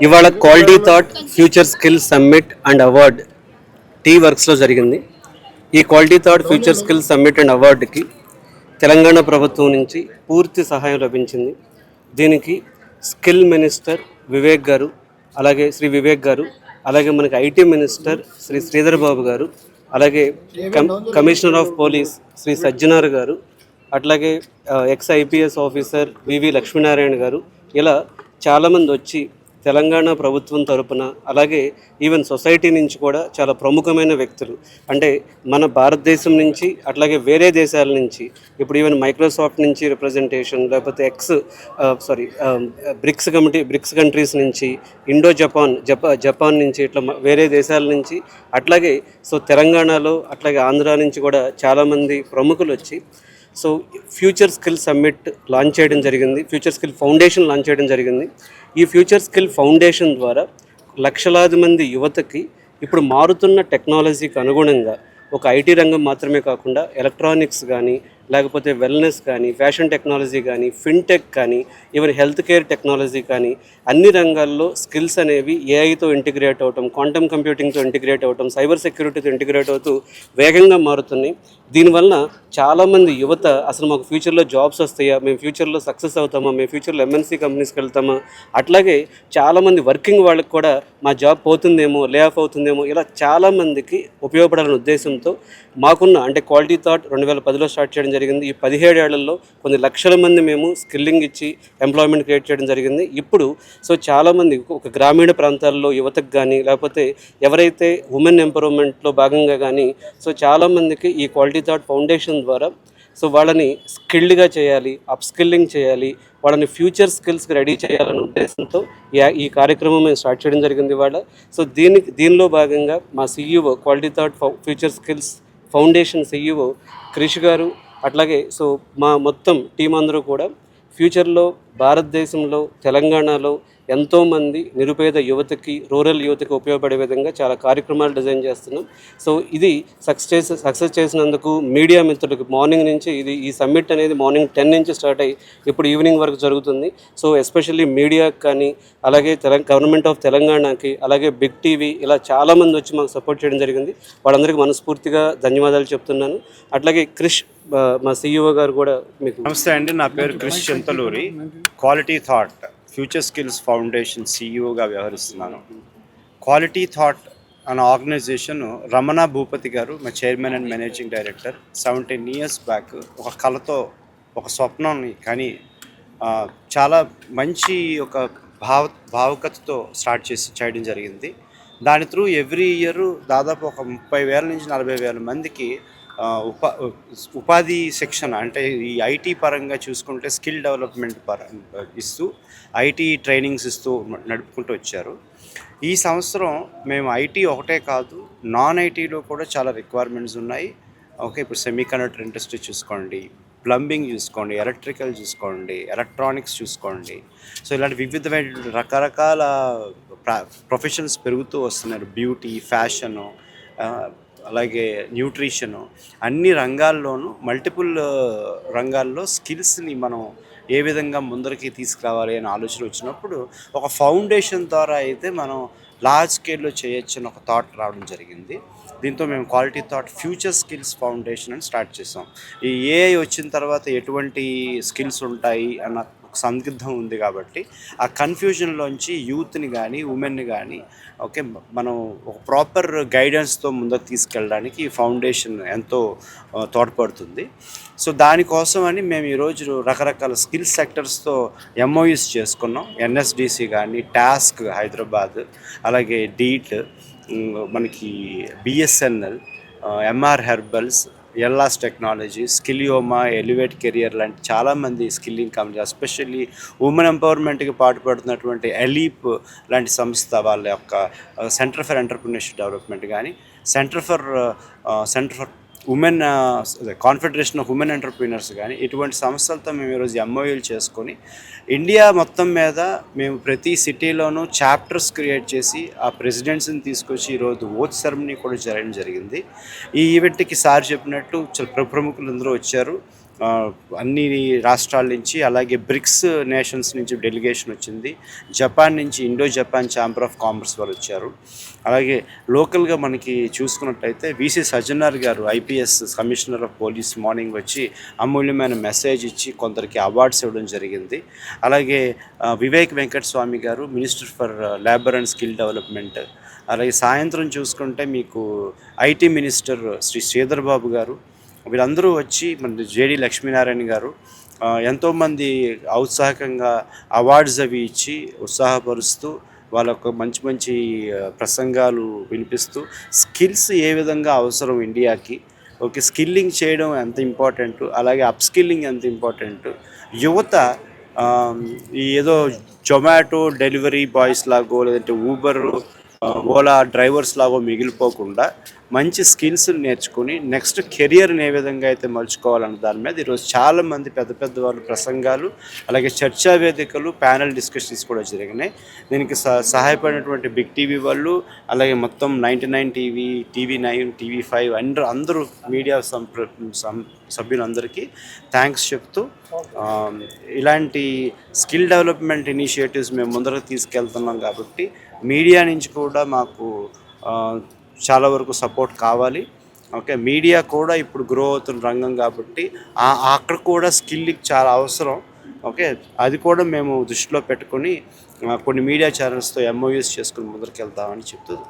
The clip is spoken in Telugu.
ఇవాళ Quality thought future skill summit and award T వర్క్స్లో జరిగింది. ఈ Quality thought future skill summit and అవార్డుకి తెలంగాణ ప్రభుత్వం నుంచి పూర్తి సహాయం లభించింది. దీనికి స్కిల్ మినిస్టర్ వివేక్ గారు, అలాగే శ్రీ వివేక్ గారు, అలాగే మనకి ఐటీ మినిస్టర్ శ్రీ శ్రీధర్ బాబు గారు, అలాగే commissioner of police Shri Sajjanar గారు, అట్లాగే ex IPS officer VV Lakshminarayana గారు, ఇలా చాలామంది వచ్చి తెలంగాణ ప్రభుత్వం తరపున, అలాగే ఈవెన్ సొసైటీ నుంచి కూడా చాలా ప్రముఖమైన వ్యక్తులు, అంటే మన భారతదేశం నుంచి అట్లాగే వేరే దేశాల నుంచి, ఇప్పుడు ఈవెన్ మైక్రోసాఫ్ట్ నుంచి రిప్రజెంటేషన్, లేకపోతే బ్రిక్స్ కంట్రీస్ నుంచి, ఇండో జపాన్ నుంచి, ఇట్లా వేరే దేశాల నుంచి, అట్లాగే తెలంగాణలో అట్లాగే ఆంధ్ర నుంచి కూడా చాలామంది ప్రముఖులు వచ్చి ఫ్యూచర్ స్కిల్ సమ్మిట్ లాంచ్ చేయడం జరిగింది. ఫ్యూచర్ స్కిల్ ఫౌండేషన్ లాంచ్ చేయడం జరిగింది. ఈ ఫ్యూచర్ స్కిల్ ఫౌండేషన్ ద్వారా లక్షలాది మంది యువతకి ఇప్పుడు మారుతున్న టెక్నాలజీకి అనుగుణంగా ఒక ఐటీ రంగం మాత్రమే కాకుండా ఎలక్ట్రానిక్స్ కానీ, లేకపోతే వెల్నెస్ కానీ, ఫ్యాషన్ టెక్నాలజీ కానీ, ఫిన్టెక్ కానీ, ఈవెన్ హెల్త్ కేర్ టెక్నాలజీ కానీ, అన్ని రంగాల్లో స్కిల్స్ అనేవి ఏఐతో ఇంటిగ్రేట్ అవటం, క్వాంటమ్ కంప్యూటింగ్తో ఇంటిగ్రేట్ అవటం, సైబర్ సెక్యూరిటీతో ఇంటిగ్రేట్ అవుతూ వేగంగా మారుతున్నాయి. దీనివల్ల చాలామంది యువత అసలు మాకు ఫ్యూచర్లో జాబ్స్ వస్తాయా, మేము ఫ్యూచర్లో సక్సెస్ అవుతామా, మేము ఫ్యూచర్లో ఎంఎన్సీ కంపెనీస్కి వెళ్తామా, అట్లాగే చాలామంది వర్కింగ్ వాళ్ళకి కూడా మా జాబ్ పోతుందేమో, లే ఆఫ్ అవుతుందేమో, ఇలా చాలామందికి ఉపయోగపడాలనే ఉద్దేశంతో మాకున్న అంటే క్వాలిటీ థాట్ 2010లో స్టార్ట్ చేయడం జరిగింది. ఈ 17 ఏళ్లలో కొన్ని లక్షల మంది మేము స్కిల్లింగ్ ఇచ్చి ఎంప్లాయ్మెంట్ క్రియేట్ చేయడం జరిగింది. ఇప్పుడు చాలామంది ఒక గ్రామీణ ప్రాంతాల్లో యువతకు కానీ, లేకపోతే ఎవరైతే ఉమెన్ ఎంపవర్మెంట్లో భాగంగా కానీ చాలామందికి ఈ క్వాలిటీ థాట్ ఫౌండేషన్ ద్వారా వాళ్ళని స్కిల్డ్గా చేయాలి, అప్స్కిల్లింగ్ చేయాలి, వాళ్ళని ఫ్యూచర్ స్కిల్స్కి రెడీ చేయాలనే ఉద్దేశంతో ఈ కార్యక్రమం మేము స్టార్ట్ చేయడం జరిగింది ఇవాళ. దీనిలో భాగంగా మా CEO quality thought future skills foundation CEO Krish గారు, అట్లాగే మా మొత్తం టీం అందరూ కూడా ఫ్యూచర్లో భారతదేశంలో తెలంగాణలో ఎంతోమంది నిరుపేద యువతకి, రూరల్ యువతకి ఉపయోగపడే విధంగా చాలా కార్యక్రమాలు డిజైన్ చేస్తున్నాం. ఇది సక్సెస్ చేసినందుకు మీడియా మిత్రులకు మార్నింగ్ నుంచి ఈ సమ్మిట్ అనేది మార్నింగ్ 10 నుంచి స్టార్ట్ అయ్యి ఇప్పుడు ఈవినింగ్ వరకు జరుగుతుంది. ఎస్పెషల్లీ మీడియాకి కానీ, అలాగే గవర్నమెంట్ ఆఫ్ తెలంగాణకి, అలాగే బిగ్ టీవీ, ఇలా చాలామంది వచ్చి మాకు సపోర్ట్ చేయడం జరిగింది. వాళ్ళందరికీ మనస్ఫూర్తిగా ధన్యవాదాలు చెప్తున్నాను. అట్లాగే క్రిష్ మా CEO గారు కూడా మీకు నమస్తే అండి. నా పేరు Krish Chintaluri, Quality thought future skills foundation CEOగా వ్యవహరిస్తున్నాను. క్వాలిటీ థాట్ అనే ఆర్గనైజేషన్ రమణ భూపతి గారు, మా chairman and managing director, 17 years back ఒక కళతో, ఒక స్వప్నాన్ని కానీ చాలా మంచి ఒక భావుకతతో స్టార్ట్ చేయడం జరిగింది. దాని త్రూ ఎవ్రీ ఇయర్ దాదాపు ఒక 30,000 నుంచి 40,000 మందికి ఉపాధి శిక్షణ, అంటే ఈ ఐటీ పరంగా చూసుకుంటే స్కిల్ డెవలప్మెంట్ ఇస్తూ ఐటీ ట్రైనింగ్స్ ఇస్తూ నడుపుకుంటూ వచ్చారు. ఈ సంవత్సరం మేము ఐటీ ఒకటే కాదు, నాన్ ఐటీలో కూడా చాలా రిక్వైర్మెంట్స్ ఉన్నాయి. ఇప్పుడు సెమీకండక్టర్ ఇండస్ట్రీ చూసుకోండి, ప్లంబింగ్ చూసుకోండి, ఎలక్ట్రికల్ చూసుకోండి, ఎలక్ట్రానిక్స్ చూసుకోండి. ఇలాంటి వివిధమైన రకరకాల ప్రొఫెషన్స్ పెరుగుతూ వస్తున్నారు. బ్యూటీ, ఫ్యాషను, అలాగే న్యూట్రిషను, అన్ని రంగాల్లోనూ మల్టిపుల్ రంగాల్లో స్కిల్స్ని మనం ఏ విధంగా ముందరికి తీసుకురావాలి అనే ఆలోచన వచ్చినప్పుడు ఒక ఫౌండేషన్ ద్వారా అయితే మనం లార్జ్ స్కేల్లో చేయొచ్చు అని ఒక థాట్ రావడం జరిగింది. దీంతో మేము quality thought future skills foundation అని స్టార్ట్ చేసాం. ఈ AI వచ్చిన తర్వాత ఎటువంటి స్కిల్స్ ఉంటాయి అన్న సందిగ్ధం ఉంది కాబట్టి ఆ కన్ఫ్యూజన్లోంచి యూత్ని కానీ, ఉమెన్ని కానీ మనం ఒక ప్రాపర్ గైడెన్స్తో ముందుకు తీసుకెళ్ళడానికి ఈ ఫౌండేషన్ ఎంతో తోడ్పడుతుంది. దానికోసమని మేము ఈరోజు రకరకాల స్కిల్ సెక్టర్స్తో MOUs చేసుకున్నాం. NSDC కానీ, టాస్క్ హైదరాబాద్, అలాగే డీట్, మనకి BSNL, MR హెర్బల్స్, ఎల్లాస్ టెక్నాలజీ, స్కిలియోమా, ఎలివేట్ కెరియర్ లాంటి చాలామంది స్కిల్లింగ్ కంపెనీ, ఎస్పెషల్లీ ఉమెన్ ఎంపవర్మెంట్కి పాటుపడుతున్నటువంటి ఎలీప్ లాంటి సంస్థ వాళ్ళ యొక్క సెంటర్ ఫర్ ఎంటర్ప్రినర్షిప్ డెవలప్మెంట్ కానీ, centre for women confederation of women entrepreneurs కానీ, ఇటువంటి సంస్థలతో మేము ఈరోజు MOUలు చేసుకొని ఇండియా మొత్తం మీద మేము ప్రతి సిటీలోనూ చాప్టర్స్ క్రియేట్ చేసి ఆ ప్రెసిడెంట్స్ని తీసుకొచ్చి ఈరోజు ఓత్ సెరమనీ కూడా జరగడం జరిగింది. ఈ ఈవెంట్కి సార్ చెప్పినట్టు ప్రముఖులందరూ వచ్చారు. ఆ, అన్ని రాష్ట్రాల నుంచి, అలాగే బ్రిక్స్ నేషన్స్ నుంచి డెలిగేషన్ వచ్చింది. జపాన్ నుంచి Indo Japan chamber of commerce వారు వచ్చారు. అలాగే లోకల్గా మనకి చూసుకున్నట్టయితే విసి సజ్జనార్ గారు IPS commissioner of police morning వచ్చి అమూల్యమైన మెసేజ్ ఇచ్చి కొందరికి అవార్డ్స్ ఇవ్వడం జరిగింది. అలాగే వివేక్ వెంకట స్వామి గారు minister for labour and skill development. అలాగే సాయంత్రం చూసుకుంటే మీకు ఐటీ మినిస్టర్ శ్రీ శ్రీధర్ బాబు గారు, వీళ్ళందరూ వచ్చి మన జేడి లక్ష్మీనారాయణ గారు ఎంతోమంది ఔత్సాహికంగా అవార్డ్స్ అవి ఇచ్చి ఉత్సాహపరుస్తూ వాళ్ళకు మంచి మంచి ప్రసంగాలు వినిపిస్తూ స్కిల్స్ ఏ విధంగా అవసరం ఇండియాకి, ఓకే, స్కిల్లింగ్ చేయడం ఎంత ఇంపార్టెంట్, అలాగే అప్ స్కిల్లింగ్ ఎంత ఇంపార్టెంట్, యువత ఈ ఏదో జొమాటో డెలివరీ బాయ్స్ లాగో లేదంటే ఊబర్ ఓలా డ్రైవర్స్ లాగో మిగిలిపోకుండా మంచి స్కిల్స్ నేర్చుకుని నెక్స్ట్ కెరియర్ని ఏ విధంగా అయితే మలుచుకోవాలన్న దాని మీద ఈరోజు చాలామంది పెద్ద పెద్ద వాళ్ళు ప్రసంగాలు, అలాగే చర్చా వేదికలు, ప్యానల్ డిస్కషన్స్ కూడా జరిగినాయి. దీనికి సహాయపడినటువంటి బిగ్ టీవీ వాళ్ళు, అలాగే మొత్తం 99 టీవీ, TV9, TV5 అందరూ మీడియా సభ్యులందరికీ థ్యాంక్స్ చెప్తూ ఇలాంటి స్కిల్ డెవలప్మెంట్ ఇనిషియేటివ్స్ మేము ముందరకు తీసుకెళ్తున్నాం కాబట్టి మీడియా నుంచి కూడా మాకు చాలా వరకు సపోర్ట్ కావాలి. ఓకే, మీడియా కూడా ఇప్పుడు గ్రో అవుతున్న రంగం కాబట్టి అక్కడ కూడా స్కిల్లింగ్ చాలా అవసరం. ఓకే, అది కూడా మేము దృష్టిలో పెట్టుకొని కొన్ని మీడియా ఛానల్స్తో MOUs చేసుకుని ముందరికి వెళ్తామని చెప్తుంది.